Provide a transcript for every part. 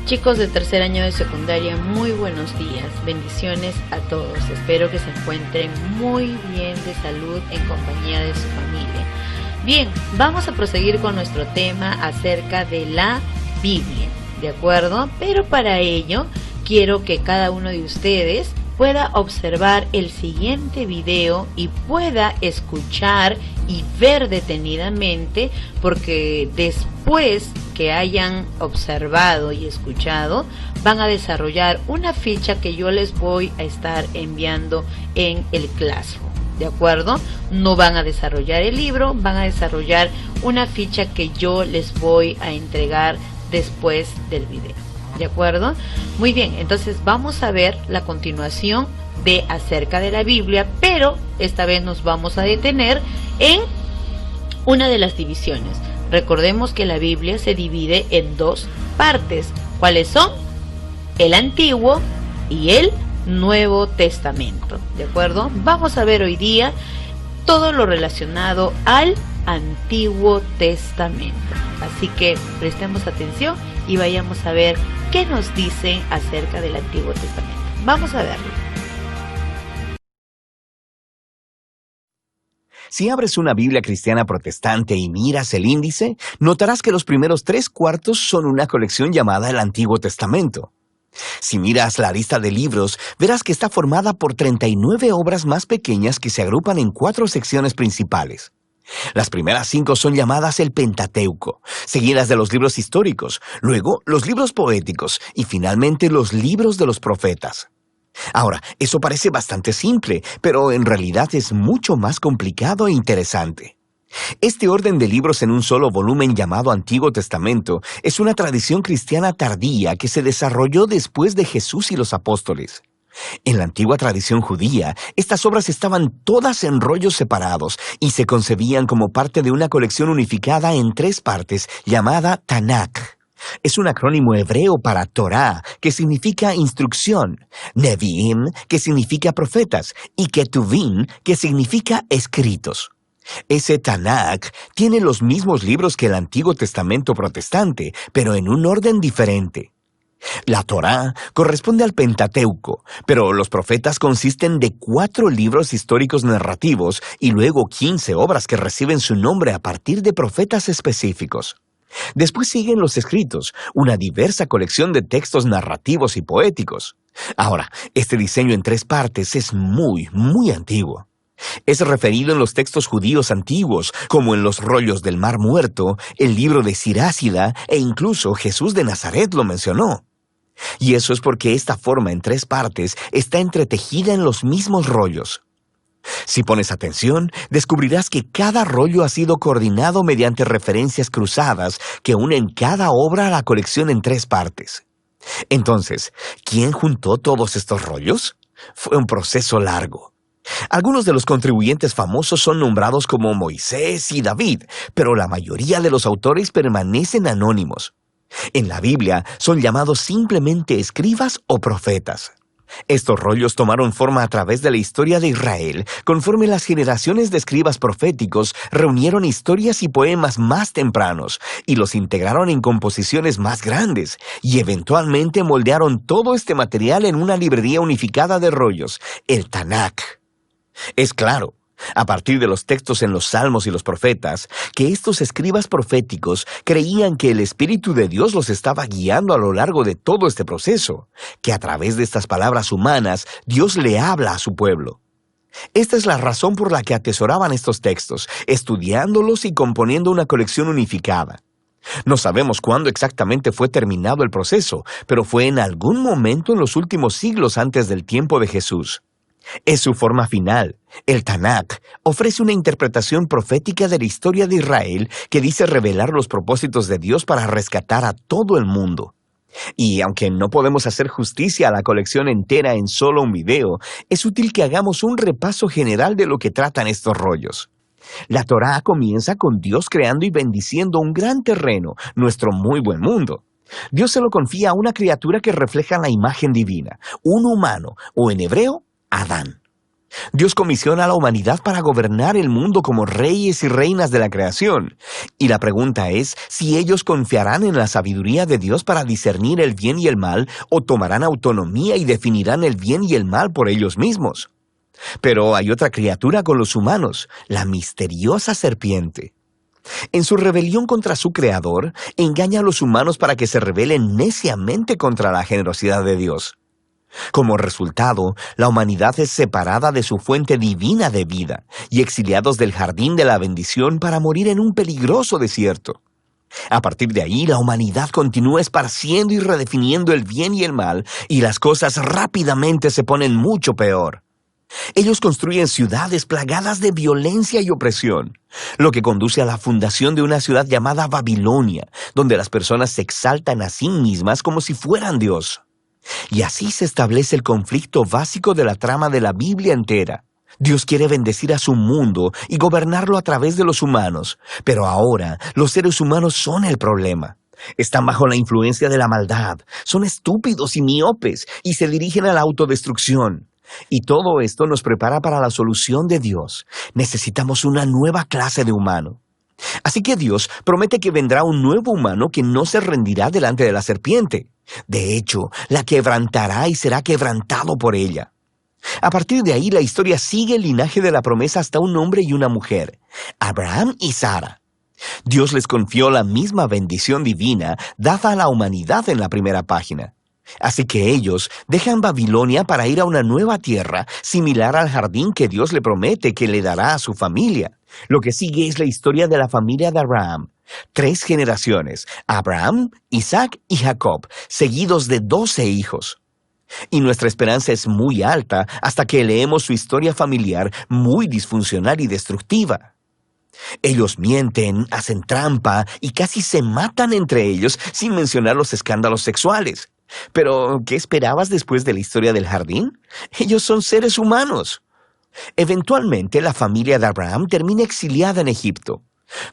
Chicos de tercer año de secundaria, muy buenos días, bendiciones a todos, espero que se encuentren muy bien de salud en compañía de su familia. Bien, vamos a proseguir con nuestro tema acerca de la Biblia, ¿de acuerdo? Pero para ello quiero que cada uno de ustedes pueda observar el siguiente video y pueda escuchar y ver detenidamente, porque después que hayan observado y escuchado van a desarrollar una ficha que yo les voy a estar enviando en el Classroom, ¿de acuerdo? No van a desarrollar el libro, van a desarrollar una ficha que yo les voy a entregar después del video, ¿de acuerdo? Muy bien, entonces vamos a ver la continuación de acerca de la Biblia, pero esta vez nos vamos a detener en una de las divisiones. Recordemos que la Biblia se divide en dos partes. ¿Cuáles son? El Antiguo y el Nuevo Testamento, ¿de acuerdo? Vamos a ver hoy día todo lo relacionado al Antiguo Testamento. Así que prestemos atención y vayamos a ver qué nos dicen acerca del Antiguo Testamento. Vamos a verlo. Si abres una Biblia cristiana protestante y miras el índice, notarás que los primeros 3/4 son una colección llamada el Antiguo Testamento. Si miras la lista de libros, verás que está formada por 39 obras más pequeñas que se agrupan en 4 secciones principales. Las primeras 5 son llamadas el Pentateuco, seguidas de los libros históricos, luego los libros poéticos y finalmente los libros de los profetas. Ahora, eso parece bastante simple, pero en realidad es mucho más complicado e interesante. Este orden de libros en un solo volumen llamado Antiguo Testamento es una tradición cristiana tardía que se desarrolló después de Jesús y los apóstoles. En la antigua tradición judía, estas obras estaban todas en rollos separados y se concebían como parte de una colección unificada en 3 partes llamada Tanakh. Es un acrónimo hebreo para Torah, que significa instrucción, Nevi'im, que significa profetas, y Ketuvim, que significa escritos. Ese Tanakh tiene los mismos libros que el Antiguo Testamento protestante, pero en un orden diferente. La Torá corresponde al Pentateuco, pero los profetas consisten de 4 libros históricos narrativos y luego 15 obras que reciben su nombre a partir de profetas específicos. Después siguen los escritos, una diversa colección de textos narrativos y poéticos. Ahora, este diseño en 3 partes es muy antiguo. Es referido en los textos judíos antiguos, como en los rollos del Mar Muerto, el libro de Sirásida e incluso Jesús de Nazaret lo mencionó. Y eso es porque esta forma en 3 partes está entretejida en los mismos rollos. Si pones atención, descubrirás que cada rollo ha sido coordinado mediante referencias cruzadas que unen cada obra a la colección en 3 partes. Entonces, ¿quién juntó todos estos rollos? Fue un proceso largo. Algunos de los contribuyentes famosos son nombrados como Moisés y David, pero la mayoría de los autores permanecen anónimos. En la Biblia son llamados simplemente escribas o profetas. Estos rollos tomaron forma a través de la historia de Israel, conforme las generaciones de escribas proféticos reunieron historias y poemas más tempranos, y los integraron en composiciones más grandes, y eventualmente moldearon todo este material en una librería unificada de rollos, el Tanakh. Es claro, a partir de los textos en los Salmos y los Profetas, que estos escribas proféticos creían que el Espíritu de Dios los estaba guiando a lo largo de todo este proceso, que a través de estas palabras humanas Dios le habla a su pueblo. Esta es la razón por la que atesoraban estos textos, estudiándolos y componiendo una colección unificada. No sabemos cuándo exactamente fue terminado el proceso, pero fue en algún momento en los últimos siglos antes del tiempo de Jesús. Es su forma final. El Tanakh ofrece una interpretación profética de la historia de Israel que dice revelar los propósitos de Dios para rescatar a todo el mundo. Y aunque no podemos hacer justicia a la colección entera en solo un video, es útil que hagamos un repaso general de lo que tratan estos rollos. La Torá comienza con Dios creando y bendiciendo un gran terreno, nuestro muy buen mundo. Dios se lo confía a una criatura que refleja la imagen divina, un humano, o en hebreo, Adán. Dios comisiona a la humanidad para gobernar el mundo como reyes y reinas de la creación. Y la pregunta es si ellos confiarán en la sabiduría de Dios para discernir el bien y el mal, o tomarán autonomía y definirán el bien y el mal por ellos mismos. Pero hay otra criatura con los humanos, la misteriosa serpiente. En su rebelión contra su creador, engaña a los humanos para que se rebelen neciamente contra la generosidad de Dios. Como resultado, la humanidad es separada de su fuente divina de vida y exiliados del jardín de la bendición para morir en un peligroso desierto. A partir de ahí, la humanidad continúa esparciendo y redefiniendo el bien y el mal, y las cosas rápidamente se ponen mucho peor. Ellos construyen ciudades plagadas de violencia y opresión, lo que conduce a la fundación de una ciudad llamada Babilonia, donde las personas se exaltan a sí mismas como si fueran Dios. Y así se establece el conflicto básico de la trama de la Biblia entera. Dios quiere bendecir a su mundo y gobernarlo a través de los humanos, pero ahora los seres humanos son el problema. Están bajo la influencia de la maldad, son estúpidos y miopes y se dirigen a la autodestrucción. Y todo esto nos prepara para la solución de Dios. Necesitamos una nueva clase de humano. Así que Dios promete que vendrá un nuevo humano que no se rendirá delante de la serpiente. De hecho, la quebrantará y será quebrantado por ella. A partir de ahí, la historia sigue el linaje de la promesa hasta un hombre y una mujer, Abraham y Sara. Dios les confió la misma bendición divina dada a la humanidad en la primera página. Así que ellos dejan Babilonia para ir a una nueva tierra, similar al jardín que Dios le promete que le dará a su familia. Lo que sigue es la historia de la familia de Abraham. 3 generaciones, Abraham, Isaac y Jacob, seguidos de 12 hijos. Y nuestra esperanza es muy alta hasta que leemos su historia familiar muy disfuncional y destructiva. Ellos mienten, hacen trampa y casi se matan entre ellos, sin mencionar los escándalos sexuales. Pero, ¿qué esperabas después de la historia del jardín? Ellos son seres humanos. Eventualmente, la familia de Abraham termina exiliada en Egipto.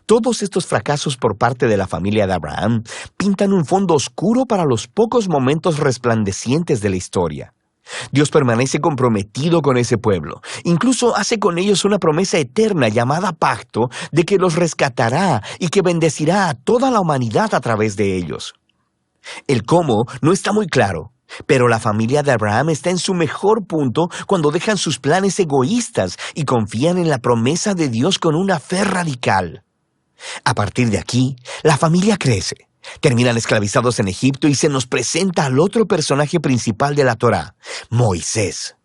Todos estos fracasos por parte de la familia de Abraham pintan un fondo oscuro para los pocos momentos resplandecientes de la historia. Dios permanece comprometido con ese pueblo. Incluso hace con ellos una promesa eterna llamada pacto de que los rescatará y que bendecirá a toda la humanidad a través de ellos. El cómo no está muy claro, pero la familia de Abraham está en su mejor punto cuando dejan sus planes egoístas y confían en la promesa de Dios con una fe radical. A partir de aquí, la familia crece. Terminan esclavizados en Egipto y se nos presenta al otro personaje principal de la Torá, Moisés.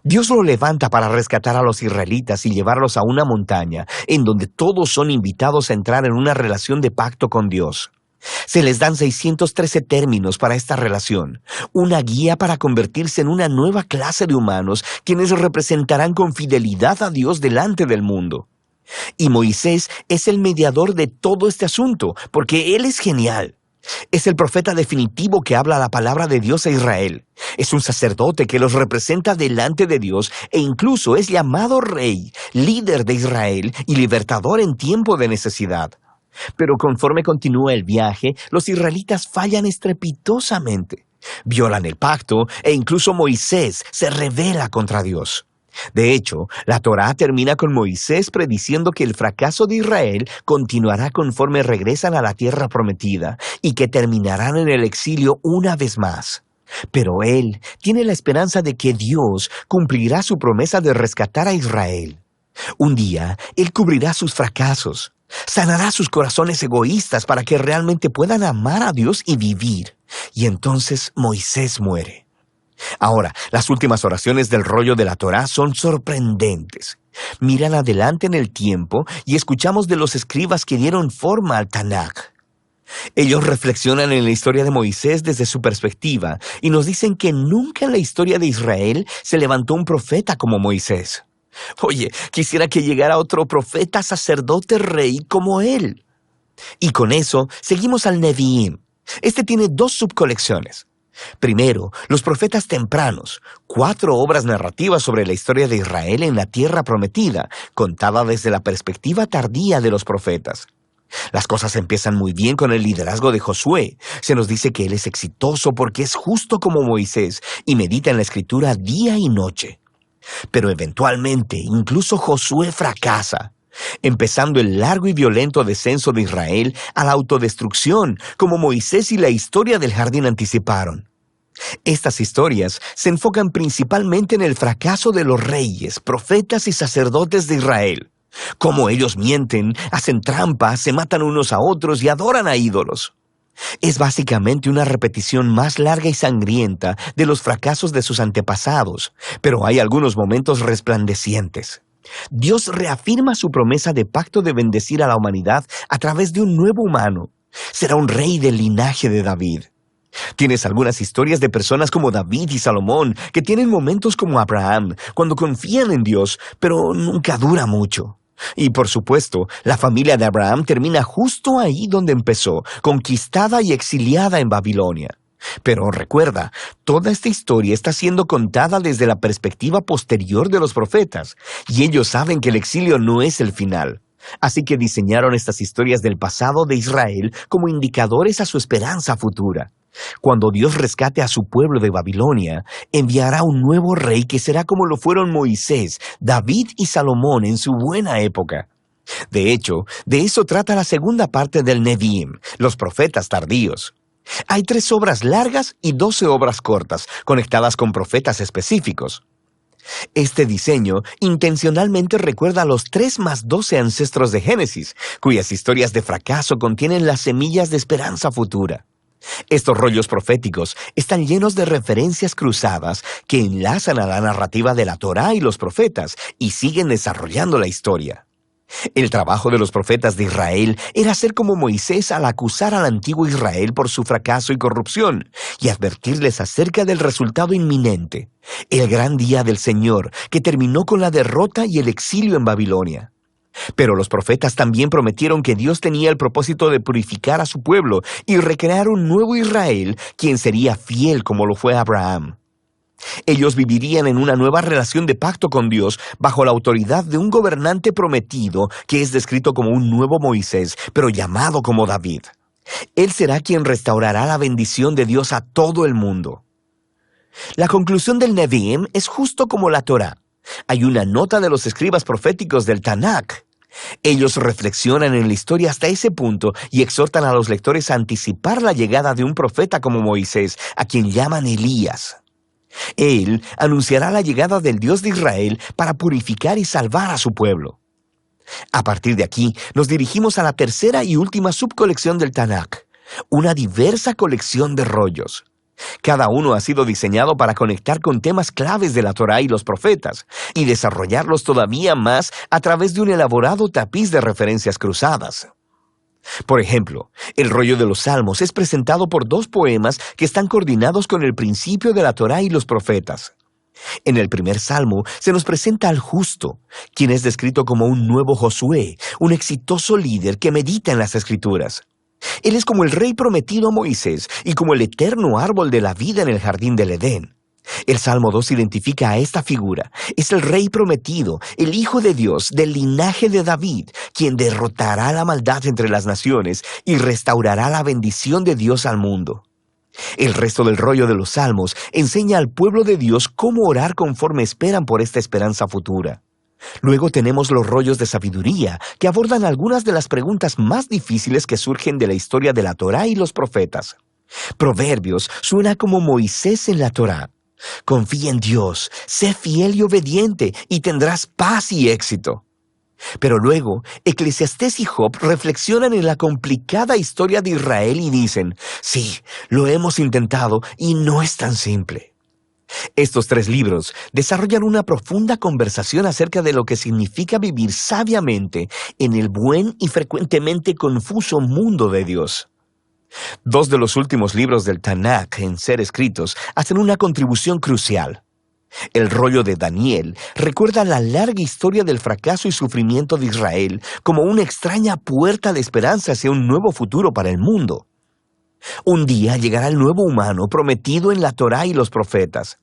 Dios lo levanta para rescatar a los israelitas y llevarlos a una montaña en donde todos son invitados a entrar en una relación de pacto con Dios. Se les dan 613 términos para esta relación, una guía para convertirse en una nueva clase de humanos quienes representarán con fidelidad a Dios delante del mundo. Y Moisés es el mediador de todo este asunto, porque él es genial. Es el profeta definitivo que habla la palabra de Dios a Israel. Es un sacerdote que los representa delante de Dios e incluso es llamado rey, líder de Israel y libertador en tiempo de necesidad. Pero conforme continúa el viaje, los israelitas fallan estrepitosamente. Violan el pacto e incluso Moisés se rebela contra Dios. De hecho, la Torá termina con Moisés prediciendo que el fracaso de Israel continuará conforme regresan a la tierra prometida y que terminarán en el exilio una vez más. Pero él tiene la esperanza de que Dios cumplirá su promesa de rescatar a Israel. Un día, él cubrirá sus fracasos. Sanará sus corazones egoístas para que realmente puedan amar a Dios y vivir. Y entonces Moisés muere. Ahora, las últimas oraciones del rollo de la Torá son sorprendentes. Miran adelante en el tiempo y escuchamos de los escribas que dieron forma al Tanaj. Ellos reflexionan en la historia de Moisés desde su perspectiva y nos dicen que nunca en la historia de Israel se levantó un profeta como Moisés. Oye, quisiera que llegara otro profeta, sacerdote, rey como él. Y con eso seguimos al Nevi'im. Este tiene 2 subcolecciones. Primero, los profetas tempranos, 4 obras narrativas sobre la historia de Israel en la tierra prometida, contada desde la perspectiva tardía de los profetas. Las cosas empiezan muy bien con el liderazgo de Josué. Se nos dice que él es exitoso porque es justo como Moisés y medita en la escritura día y noche. Pero eventualmente, incluso Josué fracasa, empezando el largo y violento descenso de Israel a la autodestrucción, como Moisés y la historia del jardín anticiparon. Estas historias se enfocan principalmente en el fracaso de los reyes, profetas y sacerdotes de Israel, cómo ellos mienten, hacen trampas, se matan unos a otros y adoran a ídolos. Es básicamente una repetición más larga y sangrienta de los fracasos de sus antepasados, pero hay algunos momentos resplandecientes. Dios reafirma su promesa de pacto de bendecir a la humanidad a través de un nuevo humano. Será un rey del linaje de David. Tienes algunas historias de personas como David y Salomón que tienen momentos como Abraham, cuando confían en Dios, pero nunca dura mucho. Y por supuesto, la familia de Abraham termina justo ahí donde empezó, conquistada y exiliada en Babilonia. Pero recuerda, toda esta historia está siendo contada desde la perspectiva posterior de los profetas, y ellos saben que el exilio no es el final. Así que diseñaron estas historias del pasado de Israel como indicadores a su esperanza futura. Cuando Dios rescate a su pueblo de Babilonia, enviará un nuevo rey que será como lo fueron Moisés, David y Salomón en su buena época. De hecho, de eso trata la segunda parte del Neviim, los profetas tardíos. Hay 3 obras largas y 12 obras cortas, conectadas con profetas específicos. Este diseño intencionalmente recuerda a los 3 más 12 ancestros de Génesis, cuyas historias de fracaso contienen las semillas de esperanza futura. Estos rollos proféticos están llenos de referencias cruzadas que enlazan a la narrativa de la Torá y los profetas y siguen desarrollando la historia. El trabajo de los profetas de Israel era ser como Moisés al acusar al antiguo Israel por su fracaso y corrupción y advertirles acerca del resultado inminente, el gran día del Señor que terminó con la derrota y el exilio en Babilonia. Pero los profetas también prometieron que Dios tenía el propósito de purificar a su pueblo y recrear un nuevo Israel, quien sería fiel como lo fue Abraham. Ellos vivirían en una nueva relación de pacto con Dios bajo la autoridad de un gobernante prometido que es descrito como un nuevo Moisés, pero llamado como David. Él será quien restaurará la bendición de Dios a todo el mundo. La conclusión del Neviim es justo como la Torá. Hay una nota de los escribas proféticos del Tanakh. Ellos reflexionan en la historia hasta ese punto y exhortan a los lectores a anticipar la llegada de un profeta como Moisés, a quien llaman Elías. Él anunciará la llegada del Dios de Israel para purificar y salvar a su pueblo. A partir de aquí, nos dirigimos a la tercera y última subcolección del Tanakh, una diversa colección de rollos. Cada uno ha sido diseñado para conectar con temas claves de la Torá y los profetas, y desarrollarlos todavía más a través de un elaborado tapiz de referencias cruzadas. Por ejemplo, el rollo de los Salmos es presentado por 2 poemas que están coordinados con el principio de la Torá y los profetas. En el primer salmo se nos presenta al justo, quien es descrito como un nuevo Josué, un exitoso líder que medita en las Escrituras. Él es como el rey prometido a Moisés y como el eterno árbol de la vida en el jardín del Edén. El Salmo 2 identifica a esta figura. Es el rey prometido, el Hijo de Dios, del linaje de David, quien derrotará la maldad entre las naciones y restaurará la bendición de Dios al mundo. El resto del rollo de los Salmos enseña al pueblo de Dios cómo orar conforme esperan por esta esperanza futura. Luego tenemos los rollos de sabiduría, que abordan algunas de las preguntas más difíciles que surgen de la historia de la Torá y los profetas. Proverbios suena como Moisés en la Torá. Confía en Dios, sé fiel y obediente, y tendrás paz y éxito. Pero luego, Eclesiastés y Job reflexionan en la complicada historia de Israel y dicen, sí, lo hemos intentado y no es tan simple. Estos 3 libros desarrollan una profunda conversación acerca de lo que significa vivir sabiamente en el buen y frecuentemente confuso mundo de Dios. 2 de los últimos libros del Tanakh en ser escritos hacen una contribución crucial. El rollo de Daniel recuerda la larga historia del fracaso y sufrimiento de Israel como una extraña puerta de esperanza hacia un nuevo futuro para el mundo. Un día llegará el nuevo humano prometido en la Torá y los profetas.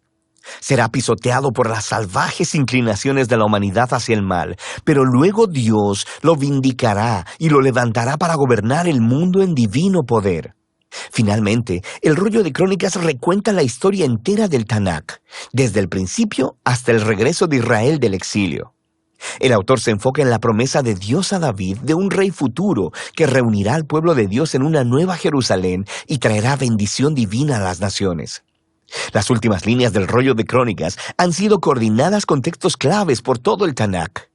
Será pisoteado por las salvajes inclinaciones de la humanidad hacia el mal, pero luego Dios lo vindicará y lo levantará para gobernar el mundo en divino poder. Finalmente, el rollo de Crónicas recuenta la historia entera del Tanakh, desde el principio hasta el regreso de Israel del exilio. El autor se enfoca en la promesa de Dios a David de un rey futuro que reunirá al pueblo de Dios en una nueva Jerusalén y traerá bendición divina a las naciones. Las últimas líneas del rollo de Crónicas han sido coordinadas con textos claves por todo el Tanakh.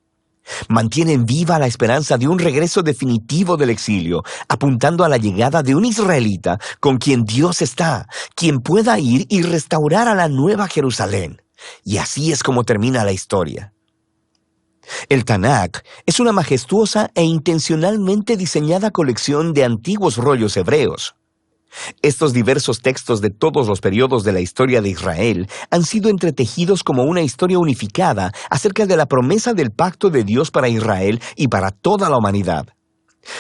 Mantienen viva la esperanza de un regreso definitivo del exilio, apuntando a la llegada de un israelita con quien Dios está, quien pueda ir y restaurar a la nueva Jerusalén. Y así es como termina la historia. El Tanakh es una majestuosa e intencionalmente diseñada colección de antiguos rollos hebreos. Estos diversos textos de todos los periodos de la historia de Israel han sido entretejidos como una historia unificada acerca de la promesa del pacto de Dios para Israel y para toda la humanidad.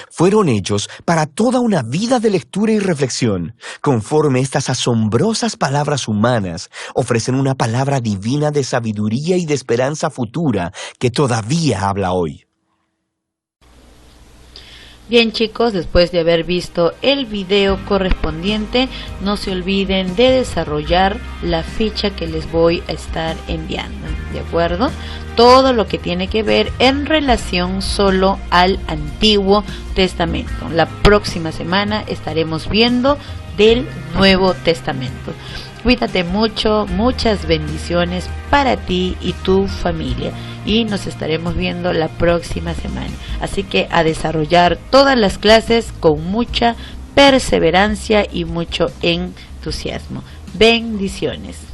Fueron hechos para toda una vida de lectura y reflexión, conforme estas asombrosas palabras humanas ofrecen una palabra divina de sabiduría y de esperanza futura que todavía habla hoy. Bien chicos, después de haber visto el video correspondiente, no se olviden de desarrollar la ficha que les voy a estar enviando, ¿de acuerdo? Todo lo que tiene que ver en relación solo al Antiguo Testamento. La próxima semana estaremos viendo del Nuevo Testamento. Cuídate mucho, muchas bendiciones para ti y tu familia. Y nos estaremos viendo la próxima semana. Así que a desarrollar todas las clases con mucha perseverancia y mucho entusiasmo. Bendiciones.